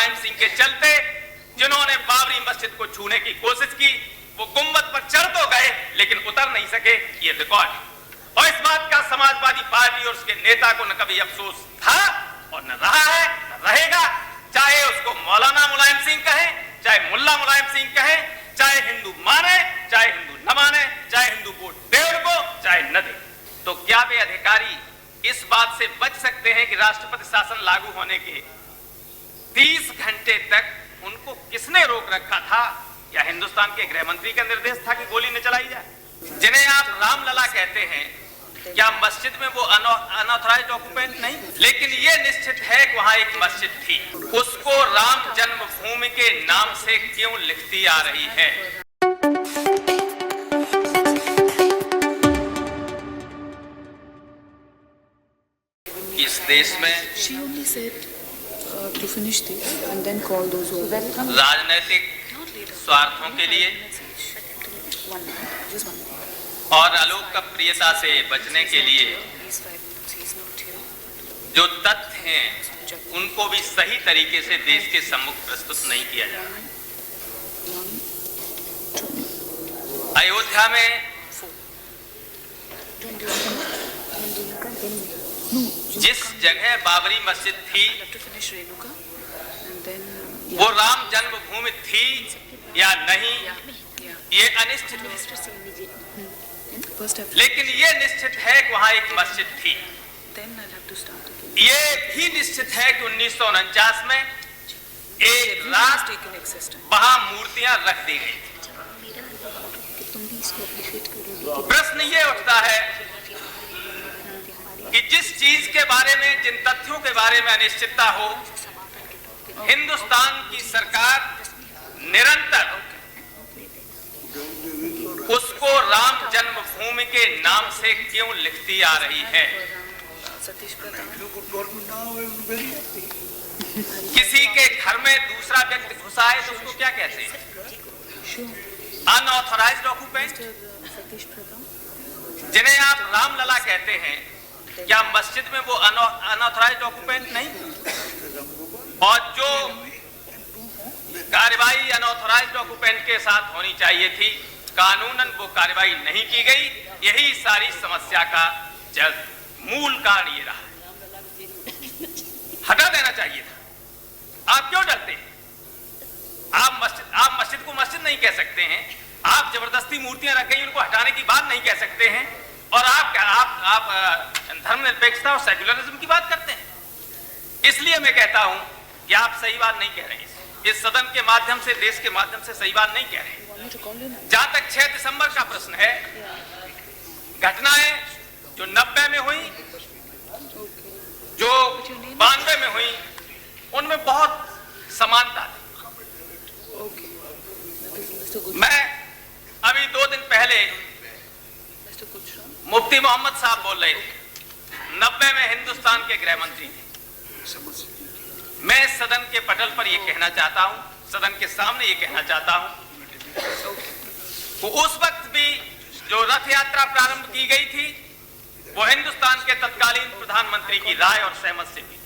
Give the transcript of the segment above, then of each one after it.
मुलायम सिंह के चलते जिन्होंने बाबरी मस्जिद को छूने की कोशिश की, वो गुंबद पर चढ़ तो गए लेकिन उतर नहीं सके। ये रिकॉर्ड है और इस बात का समाजवादी पार्टी और उसके नेता को न कभी अफसोस था और न रहा है, न रहेगा। चाहे उसको मौलाना मुलायम सिंह कहें, चाहे मुल्ला मुलायम सिंह कहें, चाहे हिंदू माने, चाहे हिंदू न माने, चाहे हिंदू वोट दे उनको, चाहे न दे। तो क्या वे अधिकारी इस बात से बच सकते हैं कि राष्ट्रपति शासन लागू होने के 30 घंटे तक उनको किसने रोक रखा था? या हिंदुस्तान के गृह मंत्री का निर्देश था कि गोली न चलाई जाए? जिन्हें आप रामलला कहते हैं, क्या मस्जिद में वो अनऑथराइज्ड ऑक्यूपेंट नहीं? लेकिन ये निश्चित है कि वहां एक मस्जिद थी, उसको राम जन्मभूमि के नाम से क्यों लिखती आ रही है? इस देश में राजनीतिक स्वार्थों के लिए और अलोकप्रियता से बचने के लिए जो तथ्य हैं उनको भी सही तरीके से देश के सम्मुख प्रस्तुत नहीं किया जा रहा है। अयोध्या में जिस जगह बाबरी मस्जिद थी वो राम जन्मभूमि थी या नहीं, ये अनिश्चित है। लेकिन ये निश्चित है कि वहां एक मस्जिद थी। ये भी निश्चित है कि 1949 में एक रात वहां मूर्तियां रख दी गई थी। प्रश्न ये उठता है कि जिस चीज के बारे में, जिन तथ्यों के बारे में अनिश्चितता हो, हिंदुस्तान की सरकार निरंतर उसको राम जन्मभूमि के नाम से क्यों लिखती आ रही है? किसी के घर में दूसरा व्यक्ति घुसा है तो उसको क्या कहते हैं? Unauthorised occupant. जिन्हें आप रामलला कहते हैं, क्या मस्जिद में वो अनऑथराइज्ड ऑक्यूपेंट नहीं? और जो कार्रवाई अनऑथराइज्ड ऑक्यूपेंट के साथ होनी चाहिए थी, कानूनन वो कार्रवाई नहीं की गई। यही सारी समस्या का मूल कारण ये रहा है। हटा देना चाहिए था। आप क्यों डरते हैं? आप मस्जिद को मस्जिद नहीं कह सकते हैं, आप जबरदस्ती मूर्तियां रख गई उनको हटाने की बात नहीं कह सकते हैं, और आप धर्मनिरपेक्षता और सेक्युलरिज्म की बात करते हैं। इसलिए मैं कहता हूं कि आप सही बात नहीं कह रहे हैं। इस सदन के माध्यम से, देश के माध्यम से सही बात नहीं कह रहे हैं। जहां तक 6 दिसंबर का प्रश्न है, घटनाएं जो 90 में हुई, जो 92 में हुई, उनमें बहुत समानता थी। मैं अभी 2 दिन पहले मुफ्ती मोहम्मद साहब बोल रहे थे, 90 में हिंदुस्तान के गृह मंत्री थे। मैं सदन के पटल पर यह कहना चाहता हूं, सदन के सामने यह कहना चाहता हूं, वो उस वक्त भी जो रथ यात्रा प्रारंभ की गई थी वो हिंदुस्तान के तत्कालीन प्रधानमंत्री की राय और सहमत से हुई,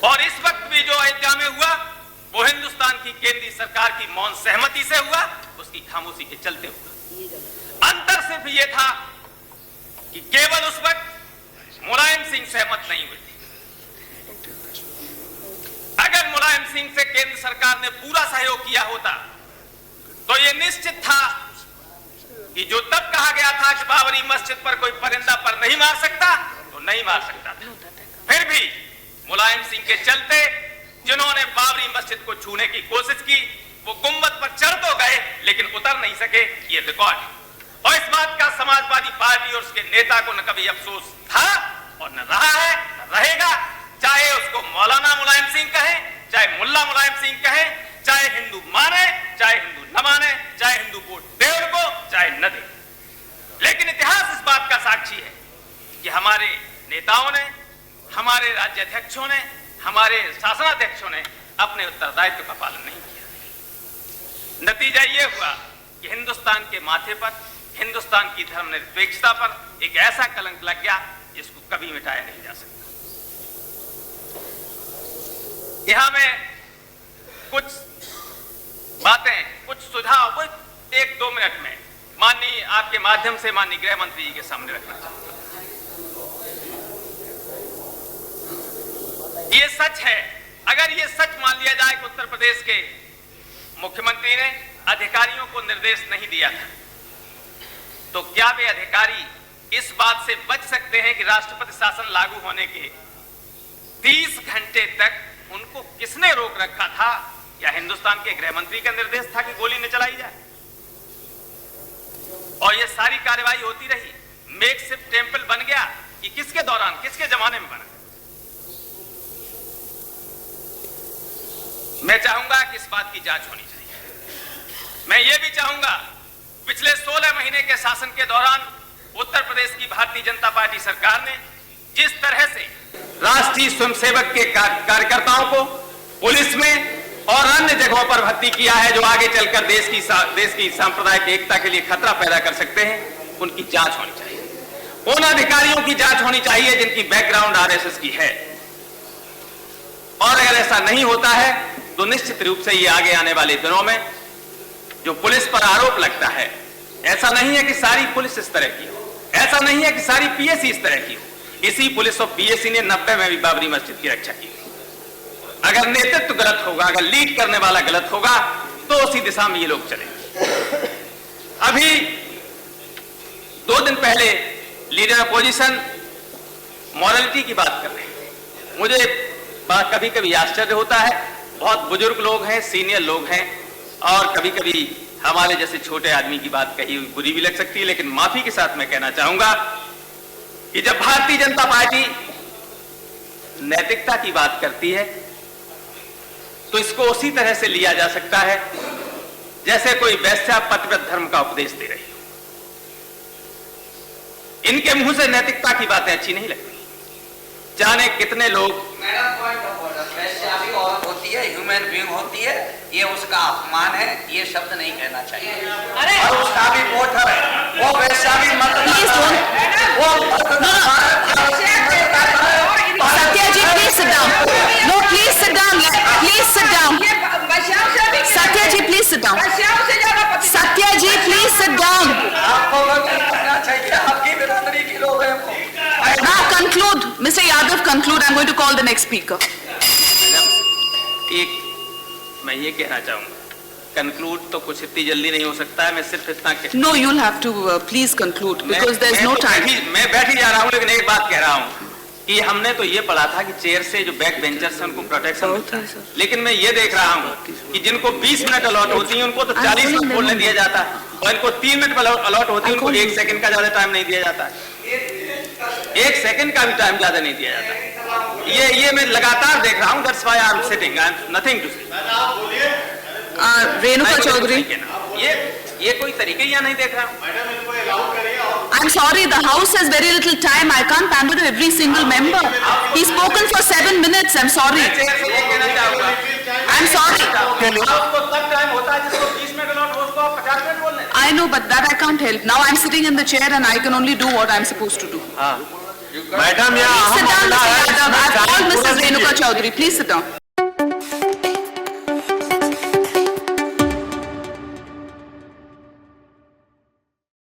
और इस वक्त भी जो अयोध्या में हुआ वो हिंदुस्तान की केंद्रीय सरकार की मौन सहमति से हुआ, उसकी खामोशी के चलते हुआ। अंतर सिर्फ ये था कि केवल उस वक्त मुलायम सिंह सहमत नहीं हुए थे। अगर मुलायम सिंह से केंद्र सरकार ने पूरा सहयोग किया होता तो यह निश्चित था कि जो तब कहा गया था कि बाबरी मस्जिद पर कोई परिंदा पर नहीं मार सकता, तो नहीं मार सकता था। फिर भी मुलायम सिंह के चलते जिन्होंने बाबरी मस्जिद को छूने की कोशिश की, वो गुंबद पर चढ़ तो गए लेकिन उतर नहीं सके। ये रिकॉर्ड है और इस बात का समाजवादी पार्टी और उसके नेता को न कभी अफसोस था और न रहा है, न रहेगा। चाहे उसको मौलाना मुलायम सिंह कहें, चाहे मुल्ला मुलायम सिंह कहें, चाहे हिंदू माने, चाहे हिंदू न माने, चाहे हिंदू वोट दे उनको, चाहे न दे। लेकिन इतिहास इस बात का साक्षी है कि हमारे नेताओं ने, हमारे राज्याध्यक्षों ने, हमारे शासनाध्यक्षों ने अपने उत्तरदायित्व का पालन नहीं किया। नतीजा यह हुआ कि हिंदुस्तान के माथे पर, हिंदुस्तान की धर्मनिरपेक्षता पर एक ऐसा कलंक लग गया जिसको कभी मिटाया नहीं जा सकता। यहां मैं कुछ बातें, कुछ सुझाव, कुछ 1-2 मिनट में माननीय आपके माध्यम से माननीय गृह मंत्री जी के सामने रखना चाहूंगा। ये सच है, अगर ये सच मान लिया जाए कि उत्तर प्रदेश के मुख्यमंत्री ने अधिकारियों को निर्देश नहीं दिया था, तो क्या वे अधिकारी इस बात से बच सकते हैं कि राष्ट्रपति शासन लागू होने के 30 घंटे तक उनको किसने रोक रखा था? या हिंदुस्तान के गृह मंत्री का निर्देश था कि गोली न चलाई जाए? और ये सारी कार्रवाई होती रही, मेकशिफ्ट टेंपल बन गया कि किसके दौरान, किसके जमाने में बना? मैं चाहूंगा कि इस बात की जांच होनी चाहिए। मैं ये भी चाहूंगा, पिछले 16 महीने के शासन के दौरान उत्तर प्रदेश की भारतीय जनता पार्टी सरकार ने जिस तरह से राष्ट्रीय स्वयंसेवक के कार्यकर्ताओं को पुलिस में और अन्य जगहों पर भर्ती किया है, जो आगे चलकर देश की सांप्रदायिक एकता के लिए खतरा पैदा कर सकते हैं, उनकी जांच होनी चाहिए। उन अधिकारियों की जांच होनी चाहिए जिनकी बैकग्राउंड आरएसएस की है। और अगर ऐसा नहीं होता है तो निश्चित रूप से ये आगे आने वाले दिनों में जो पुलिस पर आरोप लगता है, ऐसा नहीं है कि सारी पुलिस इस तरह की हो, ऐसा नहीं है कि सारी पीएसी इस तरह की हो। इसी पुलिस और पीएसी ने 90 में भी बाबरी मस्जिद की रक्षा की। अगर नेतृत्व गलत होगा, अगर लीड करने वाला गलत होगा, तो उसी दिशा में ये लोग चलेंगे। अभी 2 दिन पहले लीडर अपोजिशन मॉरलिटी की बात कर रहे हैं। मुझे कभी कभी आश्चर्य होता है, बहुत बुजुर्ग लोग हैं, सीनियर लोग हैं, और कभी कभी हमारे जैसे छोटे आदमी की बात कही हुई बुरी भी लग सकती है, लेकिन माफी के साथ मैं कहना चाहूंगा कि जब भारतीय जनता पार्टी नैतिकता की बात करती है तो इसको उसी तरह से लिया जा सकता है जैसे कोई वैश्या पतिव्रत धर्म का उपदेश दे रही हो। इनके मुंह से नैतिकता की बातें अच्छी नहीं लगती। जाने कितने लोग, मैडम पॉइंट ऑफ ऑर्डर, वैश्या भी औरत होती है, ह्यूमन बीइंग होती है, ये उसका अपमान है, ये शब्द नहीं कहना चाहिए। अरे और उसका भी वोटर है, वो वैश्या भी Satya ji, please sit down. No, please sit down. Please sit down. Satya ji, please sit down. Satya ji, please sit down. आपको करना चाहिए, आपकी बिरादरी के लोग हैं वो। Now conclude. Mr. Yadav, conclude. I'm going to call the next speaker. एक मैं ये कहना चाहूंगा, कंक्लूड तो कुछ इतनी जल्दी नहीं हो सकता है। मैं सिर्फ इतना No, you'll have to please conclude because there's no time. मैं बैठ ही जा रहा हूँ, लेकिन एक बात कह रहा हूँ कि हमने तो ये पढ़ा था कि चेयर से जो बैक बेंचर्स हैं उनको प्रोटेक्शन मिलता है, लेकिन मैं ये देख रहा हूँ कि जिनको 20 मिनट अलॉट होती है उनको तो 40 मिनट बोलने दिया जाता है, और इनको 3 मिनट अलॉट होती है, उनको 1 सेकंड का ज्यादा टाइम नहीं दिया जाता है, 1 सेकंड का भी टाइम ज्यादा नहीं दिया जाता। ये मैं लगातार देख रहा हूँ। That's why I'm sitting. I'm nothing to say. Renuka Chaudhary. ये कोई तरीके यहाँ नहीं देख रहा हूँ। I'm sorry, the House has very little time. I can't pander to every single member. He's spoken for 7 minutes. I'm sorry. I'm sorry. आपको तब टाइम होता है जिसको 20 मिनट अलॉट हो, उसको आप 50 मिनट बोलने। I know, but that I can't help. Now I'm sitting in the chair and I can only do what I'm supposed to do. Madam, Please sit down, Mr. Yadav. I've called Mrs. Renuka Chaudhary. Please sit down.